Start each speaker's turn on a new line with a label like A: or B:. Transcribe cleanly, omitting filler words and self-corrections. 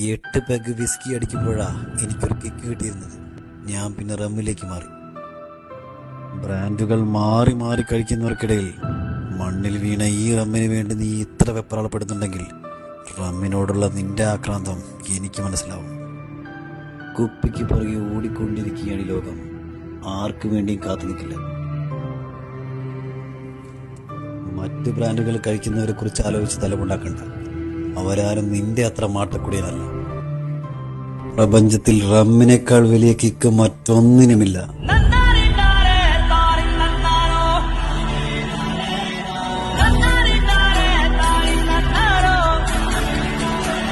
A: 8 peg whisky അടിക്കുമ്പോഴാ എനിക്കൊരു kick കിട്ടിയിരുന്നത്. ഞാൻ പിന്നെ റമ്മിലേക്ക് മാറി. ബ്രാൻഡുകൾ മാറി മാറി കഴിക്കുന്നവർക്കിടയിൽ മണ്ണിൽ വീണ ഈ റമ്മിന് വേണ്ടി നീ ഇത്ര വെപ്രാളപ്പെടുന്നുണ്ടെങ്കിൽ റമ്മിനോടുള്ള നിന്റെ ആക്രാന്തം എനിക്ക് മനസ്സിലാവും. കുപ്പിക്ക് പുറകെ ഓടിക്കൊണ്ടിരിക്കുകയാണ് ഈ ലോകം. ആർക്കു വേണ്ടിയും കാത്തു നിൽക്കില്ല. മറ്റ് ബ്രാൻഡുകൾ കഴിക്കുന്നവരെ കുറിച്ച് ആലോചിച്ച് തലമുണ്ടാക്കണ്ട. അവരാരും നിന്റെ അത്ര മാട്ടക്കുടിയനല്ല. പ്രപഞ്ചത്തിൽ റമ്മിനേക്കാൾ വലിയ കിക്ക് മറ്റൊന്നിനുമില്ല.